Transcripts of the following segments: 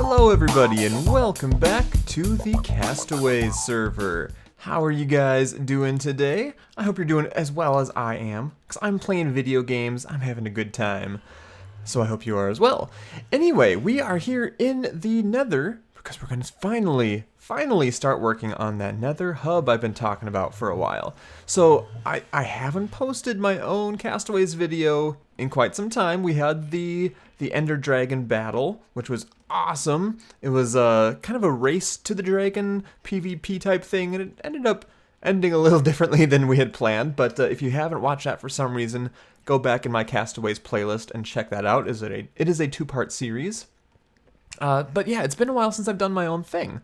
Hello everybody and welcome back to the Castaways server. How are you guys doing today? I hope you're doing as well as I am, because I'm playing video games, I'm having a good time. So I hope you are as well. Anyway, we are here in the Nether, because we're going to finally start working on that Nether hub I've been talking about for a while. So I haven't posted my own Castaways video in quite some time. We had the Ender Dragon battle, which was awesome. It was kind of a race to the dragon PvP type thing, and it ended up ending a little differently than we had planned. But if you haven't watched that for some reason, go back in my Castaways playlist and check that out. It is a two-part series. But yeah, it's been a while since I've done my own thing.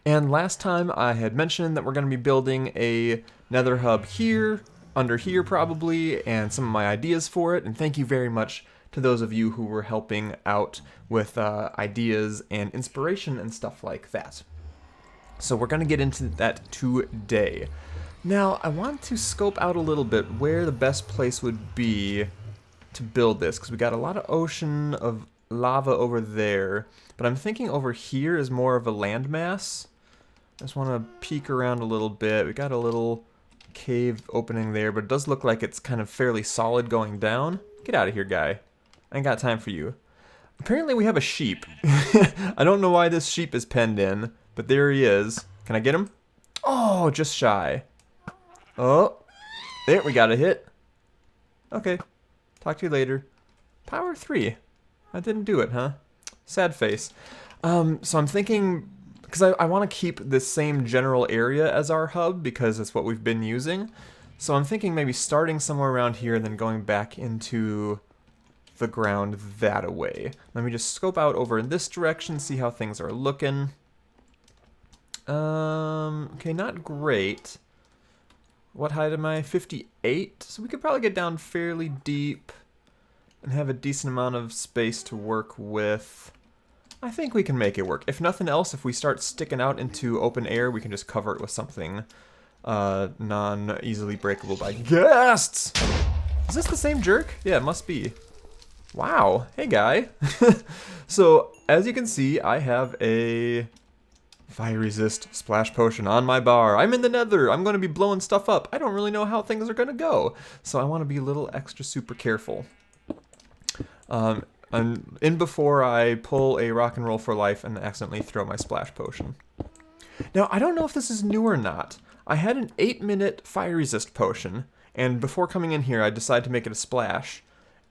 And last time I had mentioned that we're going to be building a Nether hub here, under here probably, and some of my ideas for it. And thank you very much to those of you who were helping out with ideas and inspiration and stuff like that. So we're going to get into that today. Now, I want to scope out a little bit where the best place would be to build this, because we got a lot of ocean of lava over there, but I'm thinking over here is more of a landmass. I just want to peek around a little bit. We got a little cave opening there, but it does look like it's kind of fairly solid going down. Get out of here, guy. I ain't got time for you. Apparently we have a sheep. I don't know why this sheep is penned in, but there he is. Can I get him? Oh, just shy. Oh, there, we got a hit. Okay, talk to you later. Power 3. I didn't do it, huh? Sad face. So I'm thinking, because I want to keep the same general area as our hub, because it's what we've been using. So I'm thinking maybe starting somewhere around here and then going back into the ground that away. Let me just scope out over in this direction, see how things are looking. Okay, not great. What height am I? 58? So we could probably get down fairly deep and have a decent amount of space to work with. I think we can make it work. If nothing else, if we start sticking out into open air, we can just cover it with something non-easily breakable by ghasts. Is this the same jerk? Yeah, it must be. Wow. Hey, guy. So, as you can see, I have a fire resist splash potion on my bar. I'm in the Nether. I'm going to be blowing stuff up. I don't really know how things are going to go, so I want to be a little extra super careful. I'm in before I pull a rock and roll for life and accidentally throw my splash potion. Now, I don't know if this is new or not. I had an 8-minute fire resist potion, and before coming in here, I decided to make it a splash,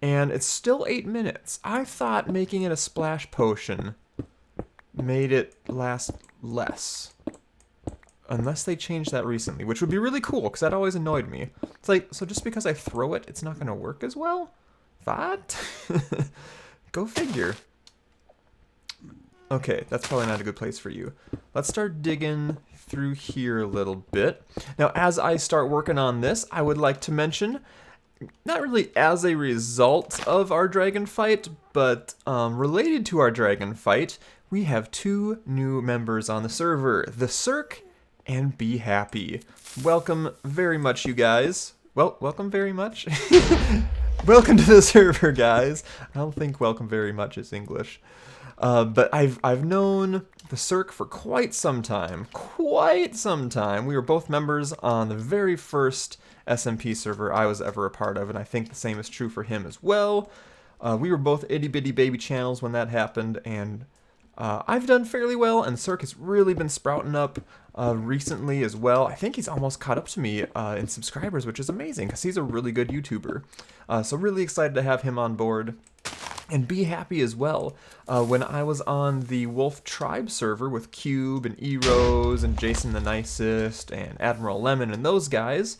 and it's still 8 minutes. I thought making it a splash potion made it last less. Unless they changed that recently, which would be really cool, because that always annoyed me. It's like, so just because I throw it, it's not going to work as well? That? Go figure. Okay, that's probably not a good place for you. Let's start digging through here a little bit. Now, as I start working on this, I would like to mention, not really as a result of our dragon fight, but related to our dragon fight, we have 2 new members on the server, the Cirque and Be Happy. Welcome very much, you guys. Well, welcome very much. Welcome to the server, guys. I don't think welcome very much is English. But I've known the Cirque for quite some time. We were both members on the very first SMP server I was ever a part of, and I think the same is true for him as well. We were both itty-bitty baby channels when that happened, and I've done fairly well, and Cirque has really been sprouting up recently as well. I think he's almost caught up to me in subscribers, which is amazing, because he's a really good YouTuber. So really excited to have him on board. And Be Happy as well. When I was on the Wolf Tribe server with Cube and E-Rose and Jason the Nicest and Admiral Lemon and those guys,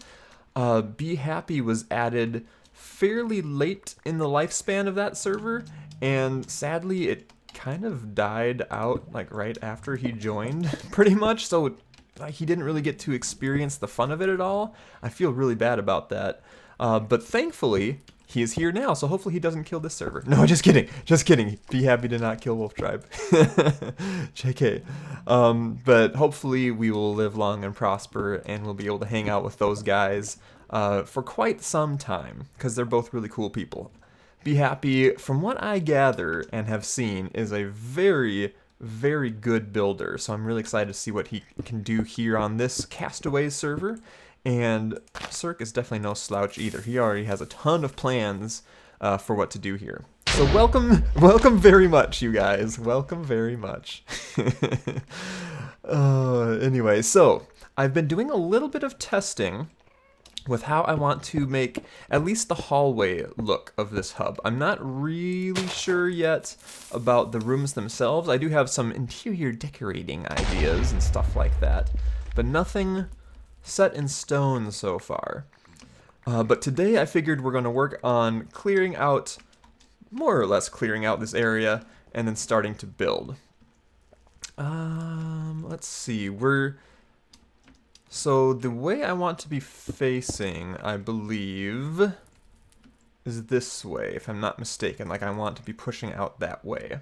Be Happy was added fairly late in the lifespan of that server, and sadly it kind of died out like right after he joined, pretty much, so like he didn't really get to experience the fun of it at all. I feel really bad about that, but thankfully he is here now, so hopefully he doesn't kill this server. No, just kidding. Be Happy to not kill Wolf Tribe. JK. But hopefully we will live long and prosper, and we'll be able to hang out with those guys for quite some time, because they're both really cool people. Be Happy, from what I gather and have seen, is a very, very good builder, so I'm really excited to see what he can do here on this Castaways server. And Cirque is definitely no slouch either. He already has a ton of plans for what to do here. So welcome very much, you guys. Welcome very much. Anyway, so I've been doing a little bit of testing with how I want to make at least the hallway look of this hub. I'm not really sure yet about the rooms themselves. I do have some interior decorating ideas and stuff like that, but nothing set in stone so far. But today I figured we're going to work on clearing out, more or less clearing out this area, and then starting to build. Let's see, so the way I want to be facing, I believe, is this way, if I'm not mistaken. Like, I want to be pushing out that way.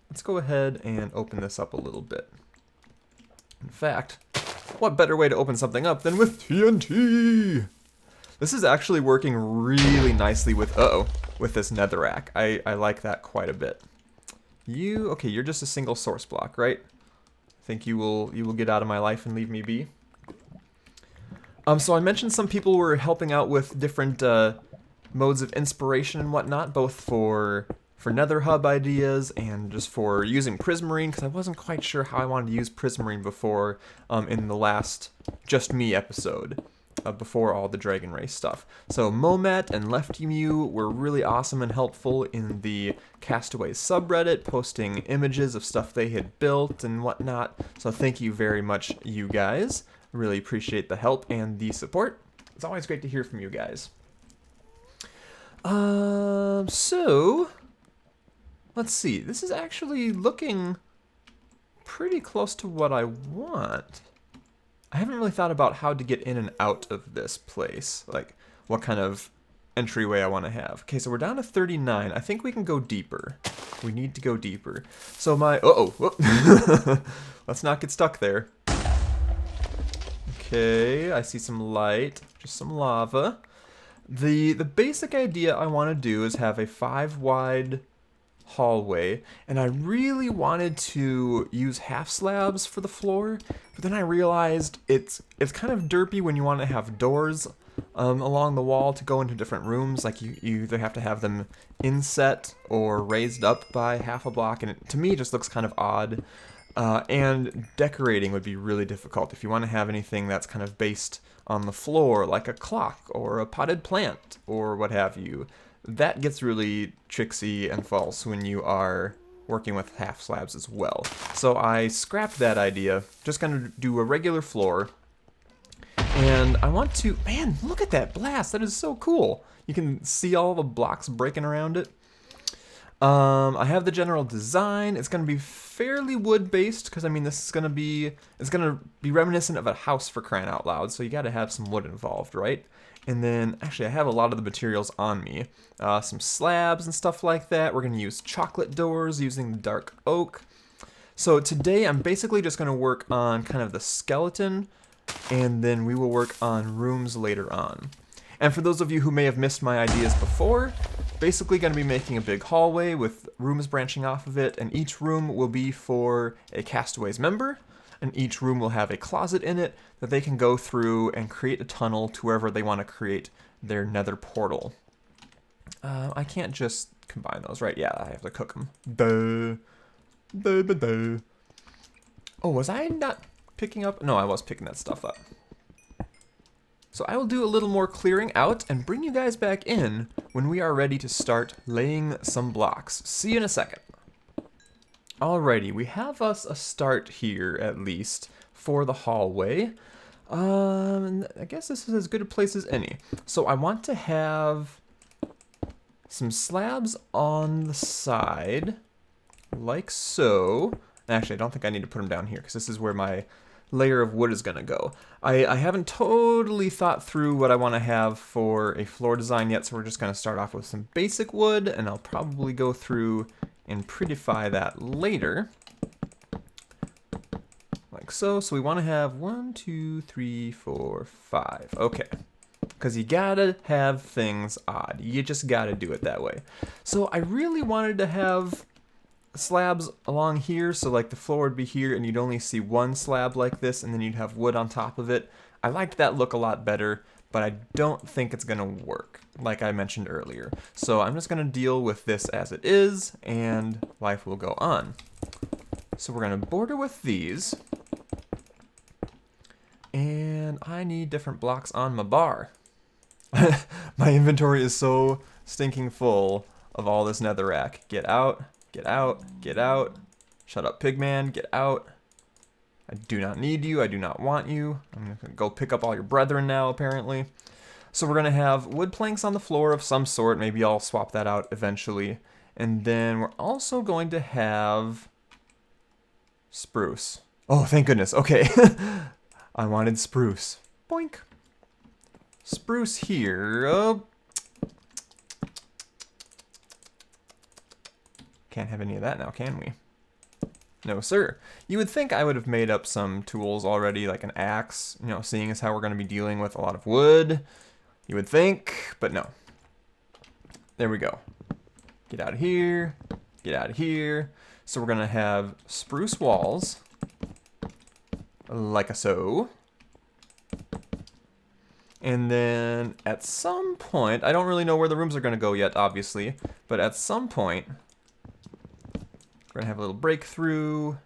Let's go ahead and open this up a little bit. In fact, what better way to open something up than with TNT? This is actually working really nicely with, with this netherrack. I like that quite a bit. Okay, you're just a single source block, right? Think you will get out of my life and leave me be? So I mentioned some people were helping out with different modes of inspiration and whatnot, both for Nether hub ideas and just for using Prismarine, because I wasn't quite sure how I wanted to use Prismarine before in the last Just Me episode, before all the Dragon Race stuff. So Momet and Leftymew were really awesome and helpful in the Castaways subreddit, posting images of stuff they had built and whatnot. So thank you very much, you guys. Really appreciate the help and the support. It's always great to hear from you guys. So let's see. This is actually looking pretty close to what I want. I haven't really thought about how to get in and out of this place, like what kind of entryway I want to have. Okay, so we're down to 39. I think we can go deeper. We need to go deeper. So let's not get stuck there. Okay, I see some light, just some lava. The basic idea I want to do is have a 5-wide hallway, and I really wanted to use half slabs for the floor, but then I realized it's kind of derpy when you want to have doors along the wall to go into different rooms. Like you either have to have them inset or raised up by half a block, and to me it just looks kind of odd. And decorating would be really difficult if you want to have anything that's kind of based on the floor, like a clock or a potted plant or what have you. That gets really tricksy and false when you are working with half slabs as well. So I scrapped that idea, just gonna do a regular floor. And I want to, man, look at that blast, that is so cool. You can see all the blocks breaking around it. I have the general design. It's gonna be fairly wood-based, because I mean it's gonna be reminiscent of a house, for crying out loud, so you gotta have some wood involved, right? And then, actually, I have a lot of the materials on me. Some slabs and stuff like that. We're gonna use chocolate doors using the dark oak. So today I'm basically just gonna work on kind of the skeleton, and then we will work on rooms later on. And for those of you who may have missed my ideas before, basically going to be making a big hallway with rooms branching off of it, and each room will be for a Castaways member, and each room will have a closet in it that they can go through and create a tunnel to wherever they want to create their nether portal. I can't just combine those, right? Yeah, I have to cook them. Duh. Duh, duh, duh. Oh, was I not picking up? No, I was picking that stuff up. So I will do a little more clearing out and bring you guys back in when we are ready to start laying some blocks. See you in a second. Alrighty, we have us a start here, at least, for the hallway. I guess this is as good a place as any. So I want to have some slabs on the side, like so. Actually, I don't think I need to put them down here, because this is where my layer of wood is going to go. I haven't totally thought through what I want to have for a floor design yet, so we're just going to start off with some basic wood, and I'll probably go through and prettify that later. Like so. So we want to have 1, 2, 3, 4, 5. Okay. Because you gotta have things odd. You just gotta do it that way. So I really wanted to have slabs along here, so like the floor would be here and you'd only see one slab like this and then you'd have wood on top of it. I liked that look a lot better, but I don't think it's gonna work, like I mentioned earlier. So I'm just gonna deal with this as it is, and life will go on. So we're gonna border with these, and I need different blocks on my bar. My inventory is so stinking full of all this netherrack. Get out, get out, get out. Shut up, pigman, get out. I do not need you, I do not want you. I'm gonna go pick up all your brethren now, apparently. So we're gonna have wood planks on the floor of some sort. Maybe I'll swap that out eventually. And then we're also going to have spruce. Oh, thank goodness, okay. I wanted spruce. Boink. Spruce here. Oh. Can't have any of that now, can we? No, sir. You would think I would have made up some tools already, like an axe, you know, seeing as how we're going to be dealing with a lot of wood. You would think, but no. There we go. Get out of here. Get out of here. So we're going to have spruce walls, like a so. And then at some point, I don't really know where the rooms are going to go yet, obviously, but at some point, we're going to have a little breakthrough.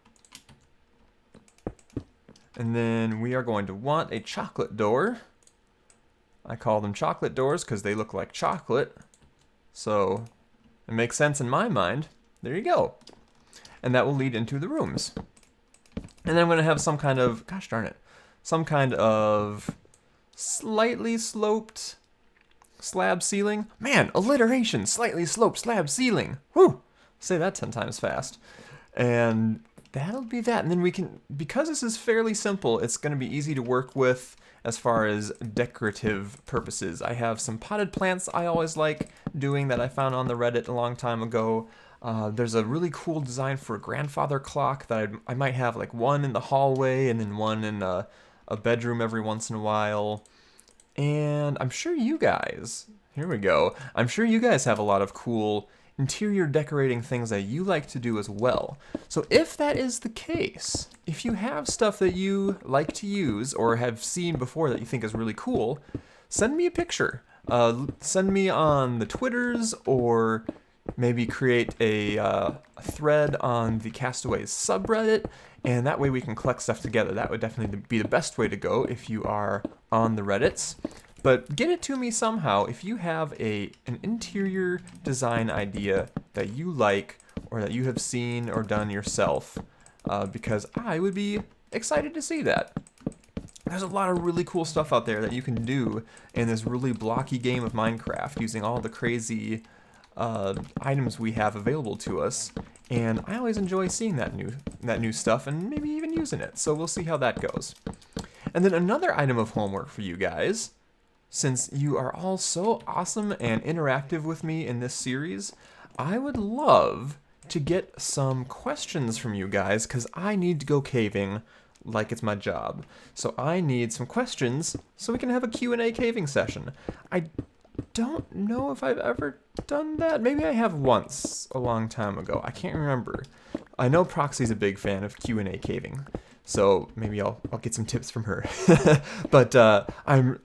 And then we are going to want a chocolate door. I call them chocolate doors because they look like chocolate. So it makes sense in my mind. There you go. And that will lead into the rooms. And then I'm going to have some kind of, gosh darn it, some kind of slightly sloped slab ceiling. Man, alliteration, slightly sloped slab ceiling. Whew, say that 10 times fast. And that'll be that. And then we can, because this is fairly simple, it's going to be easy to work with as far as decorative purposes. I have some potted plants I always like doing that I found on the Reddit a long time ago. There's a really cool design for a grandfather clock that I might have like one in the hallway and then one in a bedroom every once in a while. And I'm sure you guys, here we go, I'm sure you guys have a lot of cool interior decorating things that you like to do as well. So if that is the case, if you have stuff that you like to use or have seen before that you think is really cool, send me a picture. Send me on the Twitters, or maybe create a thread on the Castaways subreddit, and that way we can collect stuff together. That would definitely be the best way to go if you are on the Reddits. But get it to me somehow if you have an interior design idea that you like or that you have seen or done yourself, because I would be excited to see that. There's a lot of really cool stuff out there that you can do in this really blocky game of Minecraft using all the crazy items we have available to us, and I always enjoy seeing that new stuff and maybe even using it, so we'll see how that goes. And then another item of homework for you guys, since you are all so awesome and interactive with me in this series, I would love to get some questions from you guys, because I need to go caving like it's my job. So I need some questions so we can have a Q&A caving session. I don't know if I've ever done that. Maybe I have once a long time ago. I can't remember. I know Proxy's a big fan of Q&A caving, so maybe I'll get some tips from her. But I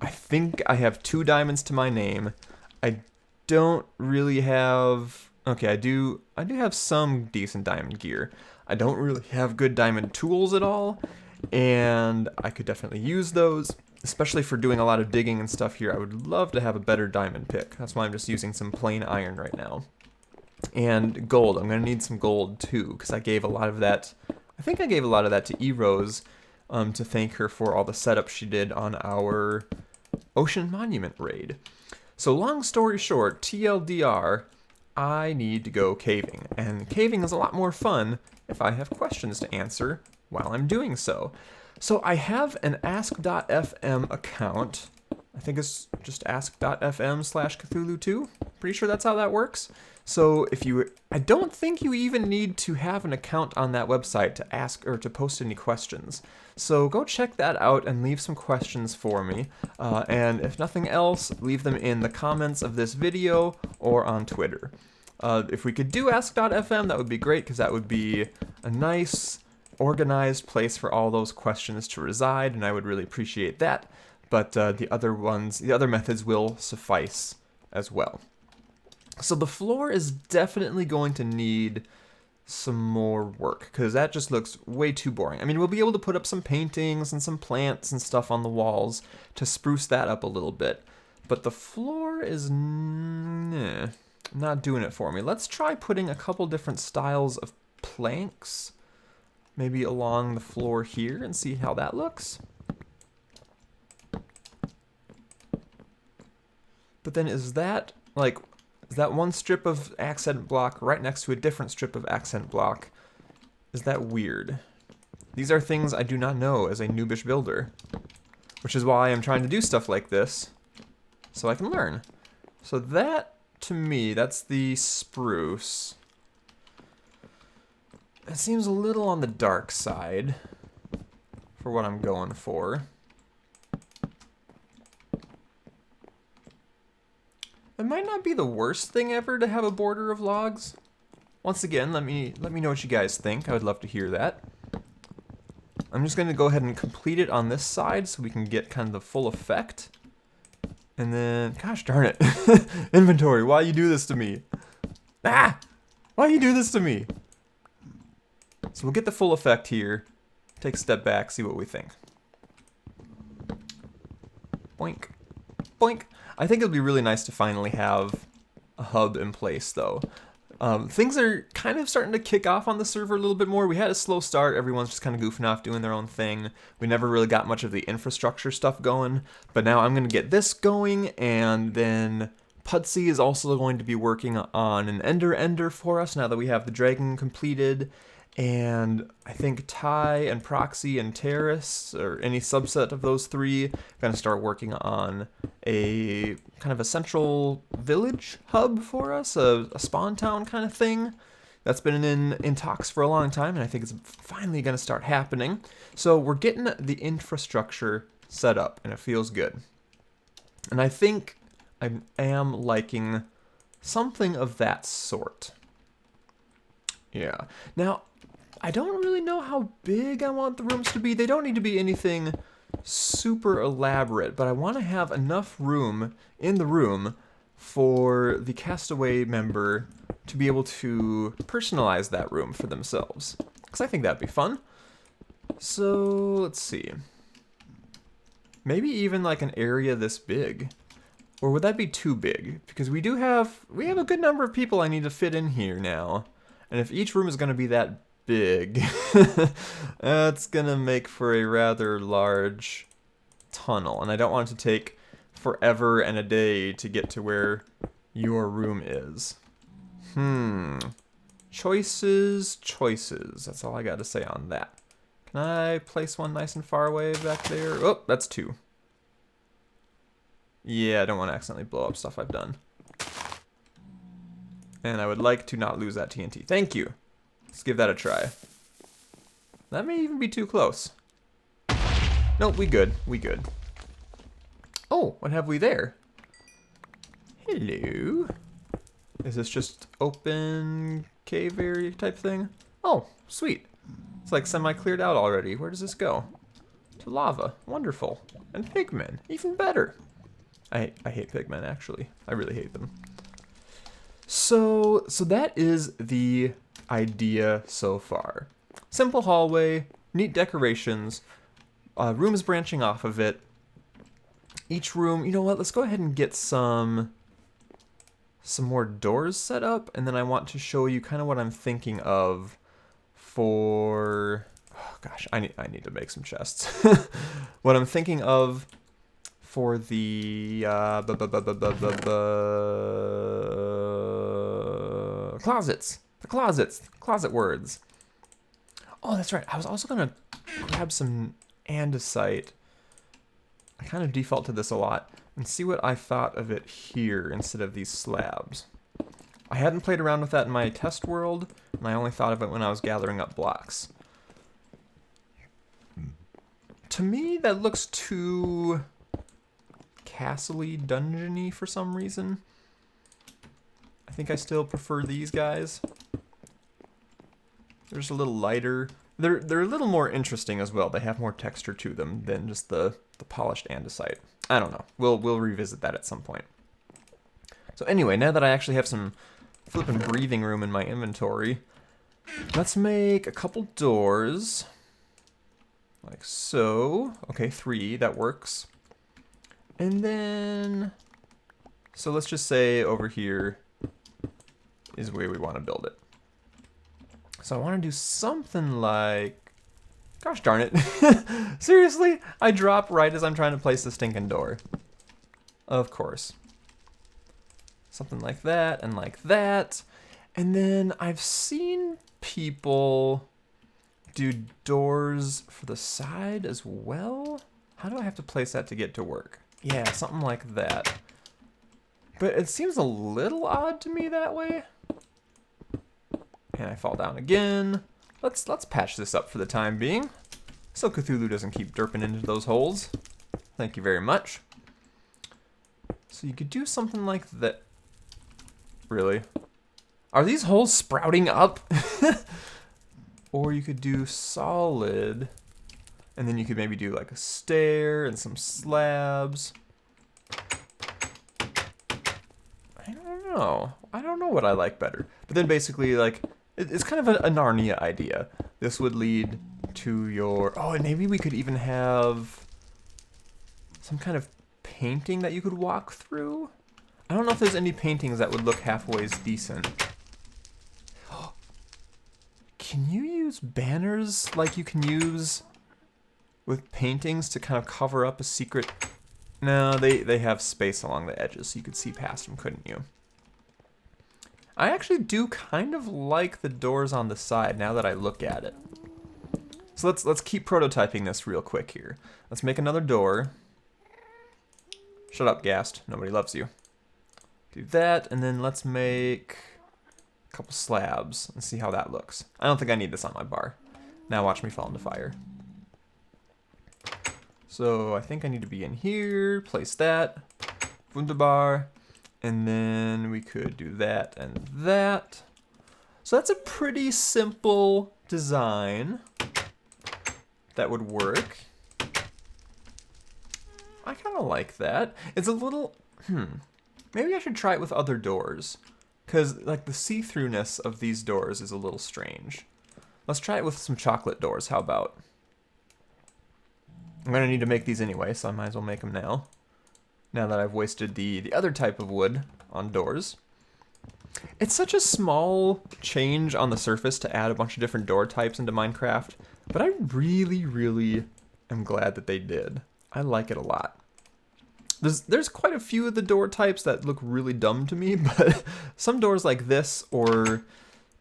think I have 2 diamonds to my name. I don't really have. Okay, I do have some decent diamond gear. I don't really have good diamond tools at all, and I could definitely use those, especially for doing a lot of digging and stuff here. I would love to have a better diamond pick. That's why I'm just using some plain iron right now. And gold. I'm going to need some gold too, because I gave a lot of that. I think I gave a lot of that to E-Rose to thank her for all the setup she did on our Ocean Monument raid. So long story short, TLDR, I need to go caving. And caving is a lot more fun if I have questions to answer while I'm doing so. So I have an ask.fm account. I think it's just ask.fm/Cthulhu2. Pretty sure that's how that works. So I don't think you even need to have an account on that website to ask or to post any questions. So go check that out and leave some questions for me. And if nothing else, leave them in the comments of this video or on Twitter. If we could do Ask.fm, that would be great, because that would be a nice, organized place for all those questions to reside, and I would really appreciate that. But the other methods will suffice as well. So the floor is definitely going to need some more work, because that just looks way too boring. I mean, we'll be able to put up some paintings and some plants and stuff on the walls to spruce that up a little bit, but the floor is not doing it for me. Let's try putting a couple different styles of planks maybe along the floor here and see how that looks. But then is that one strip of accent block right next to a different strip of accent block? Is that weird? These are things I do not know as a noobish builder, which is why I'm trying to do stuff like this, so I can learn. So that, to me, that's the spruce. It seems a little on the dark side for what I'm going for. It might not be the worst thing ever to have a border of logs. Once again, let me know what you guys think. I would love to hear that. I'm just going to go ahead and complete it on this side so we can get kind of the full effect. And then, gosh darn it. Inventory, why you do this to me? Ah! Why you do this to me? So we'll get the full effect here. Take a step back, see what we think. Boink. Boink. I think it'll be really nice to finally have a hub in place, though. Things are kind of starting to kick off on the server a little bit more. We had a slow start. Everyone's just kind of goofing off, doing their own thing. We never really got much of the infrastructure stuff going. But now I'm going to get this going, and then Pudsey is also going to be working on an Ender for us now that we have the dragon completed. And I think Ty and Proxy and Terrace, or any subset of those three, are going to start working on a kind of a central village hub for us, a spawn town kind of thing. That's been in talks for a long time, and I think it's finally going to start happening. So we're getting the infrastructure set up, and it feels good. And I think I am liking something of that sort. Yeah. Now, I don't really know how big I want the rooms to be. They don't need to be anything super elaborate, but I want to have enough room in the room for the Castaway member to be able to personalize that room for themselves, because I think that'd be fun. So let's see. Maybe even like an area this big. Or would that be too big? Because we have a good number of people I need to fit in here now. And if each room is going to be that big, that's going to make for a rather large tunnel. And I don't want it to take forever and a day to get to where your room is. Choices. That's all I got to say on that. Can I place one nice and far away back there? Oh, that's two. Yeah, I don't want to accidentally blow up stuff I've done. And I would like to not lose that TNT. Thank you. Let's give that a try. That may even be too close. Nope, we good. We good. Oh, what have we there? Hello. Is this just open cave area type thing? Oh, sweet. It's like semi-cleared out already. Where does this go? To lava. Wonderful. And pigmen. Even better. I hate pigmen, actually. I really hate them. So that is the idea so far. Simple hallway, neat decorations, rooms branching off of it. Each room, you know what, let's go ahead and get some more doors set up, and then I want to show you kind of what I'm thinking of for, oh gosh, I need to make some chests. What I'm thinking of for the closets. The closets. Closet words. Oh, that's right. I was also going to grab some andesite. I kind of default to this a lot. And see what I thought of it here instead of these slabs. I hadn't played around with that in my test world, and I only thought of it when I was gathering up blocks. To me, that looks too castle-y, dungeon-y for some reason. I think I still prefer these guys. They're just a little lighter. They're a little more interesting as well. They have more texture to them than just the polished andesite. I don't know. We'll revisit that at some point. So anyway, now that I actually have some flippin' breathing room in my inventory, let's make a couple doors. Like so. Okay, 3, that works. And then, so let's just say over here is where we want to build it. So I want to do something like, gosh darn it. Seriously? I drop right as I'm trying to place the stinking door. Of course. Something like that and like that. And then I've seen people do doors for the side as well. How do I have to place that to get to work? Yeah, something like that. But it seems a little odd to me that way. And I fall down again. Let's patch this up for the time being, so Cthulhu doesn't keep derping into those holes. Thank you very much. So you could do something like that. Really? Are these holes sprouting up? Or you could do solid, and then you could maybe do like a stair and some slabs. I don't know. I don't know what I like better. But then basically, like, it's kind of a Narnia idea. This would lead to your... Oh, and maybe we could even have some kind of painting that you could walk through. I don't know if there's any paintings that would look halfway decent. Can you use banners like you can use with paintings to kind of cover up a secret? No, they have space along the edges, so you could see past them, couldn't you? I actually do kind of like the doors on the side now that I look at it. So let's keep prototyping this real quick here. Let's make another door. Shut up, Ghast. Nobody loves you. Do that, and then let's make a couple slabs and see how that looks. I don't think I need this on my bar. Now watch me fall into fire. So I think I need to be in here, place that, wunderbar, and then we could do that and that. So that's a pretty simple design that would work. I kind of like that. It's a little, maybe I should try it with other doors, because like the see-throughness of these doors is a little strange. Let's try it with some chocolate doors, how about? I'm going to need to make these anyway, so I might as well make them now. Now that I've wasted the other type of wood on doors. It's such a small change on the surface to add a bunch of different door types into Minecraft, but I really, really am glad that they did. I like it a lot. There's quite a few of the door types that look really dumb to me, but some doors like this, or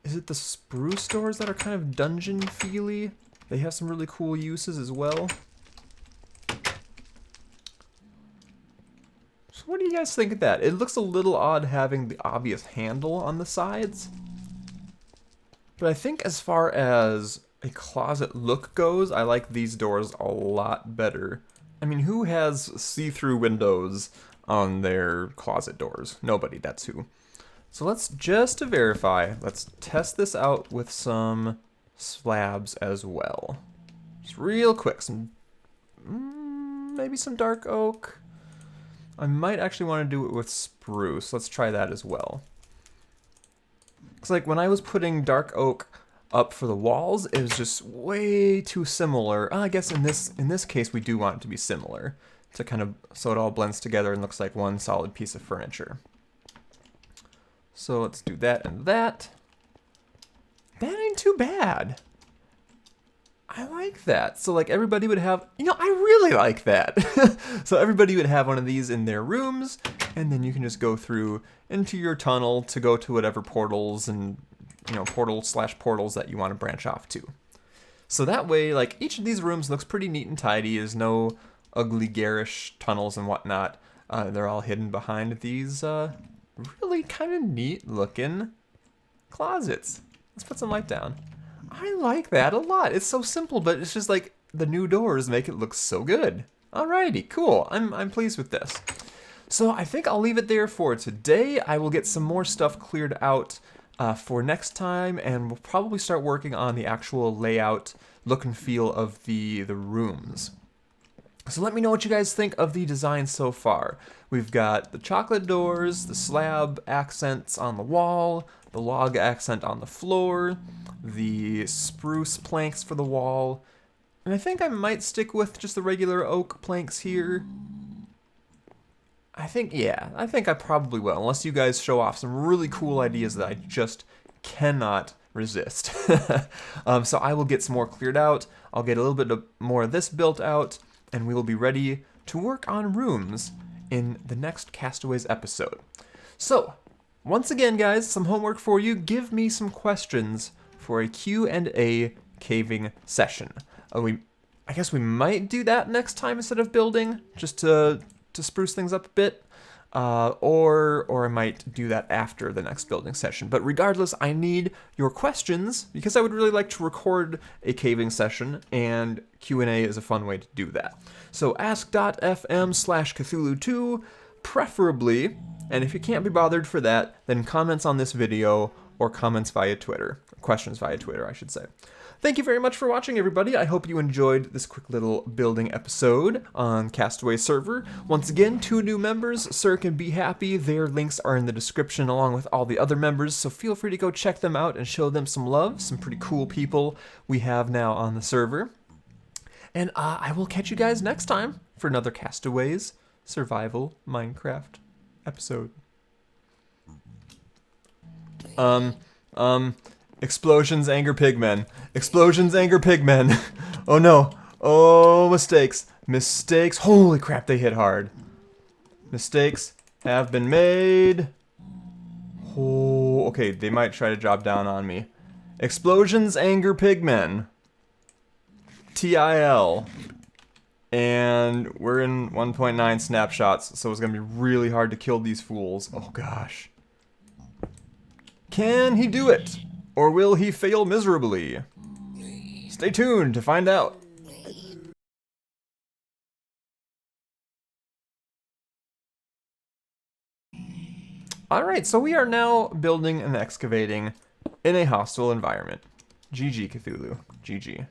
is it the spruce doors that are kind of dungeon feely? They have some really cool uses as well. So what do you guys think of that? It looks a little odd having the obvious handle on the sides, but I think as far as a closet look goes, I like these doors a lot better. I mean, who has see-through windows on their closet doors? Nobody, that's who. So let's, just to verify, let's test this out with some slabs as well. Just real quick, some, maybe some dark oak. I might actually want to do it with spruce. Let's try that as well. It's like when I was putting dark oak up for the walls, it was just way too similar. I guess in this case we do want it to be similar, to kind of so it all blends together and looks like one solid piece of furniture. So let's do that and that. That ain't too bad. I like that. So like everybody would have, you know, I really like that. So everybody would have one of these in their rooms, and then you can just go through into your tunnel to go to whatever portals and, you know, portals that you want to branch off to. So that way, like, each of these rooms looks pretty neat and tidy. There's no ugly garish tunnels and whatnot. They're all hidden behind these really kind of neat looking closets. Let's put some light down. I like that a lot. It's so simple, but it's just like the new doors make it look so good. Alrighty, cool. I'm pleased with this. So I think I'll leave it there for today. I will get some more stuff cleared out for next time, and we'll probably start working on the actual layout, look and feel of the rooms. So let me know what you guys think of the design so far. We've got the chocolate doors, the slab accents on the wall, the log accent on the floor, the spruce planks for the wall, and I think I might stick with just the regular oak planks here. I think I probably will, unless you guys show off some really cool ideas that I just cannot resist. So I will get some more cleared out, I'll get a little bit more of this built out, and we will be ready to work on rooms in the next Castaways episode. So, once again guys, some homework for you. Give me some questions for a Q&A caving session. I guess we might do that next time instead of building, just to spruce things up a bit, or I might do that after the next building session. But regardless, I need your questions because I would really like to record a caving session, and Q&A is a fun way to do that. So ask.fm/Cthulhu2, preferably, and if you can't be bothered for that, then comments on this video or comments via Twitter, questions via Twitter, I should say. Thank you very much for watching, everybody. I hope you enjoyed this quick little building episode on Castaway server. Once again, 2 new members, Cirque and Be Happy. Their links are in the description along with all the other members, so feel free to go check them out and show them some love. Some pretty cool people we have now on the server. And I will catch you guys next time for another Castaways Survival Minecraft episode. Explosions anger pigmen. Explosions anger pigmen. Oh no. Oh, mistakes. Mistakes. Holy crap, they hit hard. Mistakes have been made. Oh, okay, they might try to drop down on me. Explosions anger pigmen. TIL. And we're in 1.9 snapshots, so it's gonna be really hard to kill these fools. Oh gosh. Can he do it? Or will he fail miserably? Stay tuned to find out. Alright, so we are now building and excavating in a hostile environment. GG Cthulhu. GG.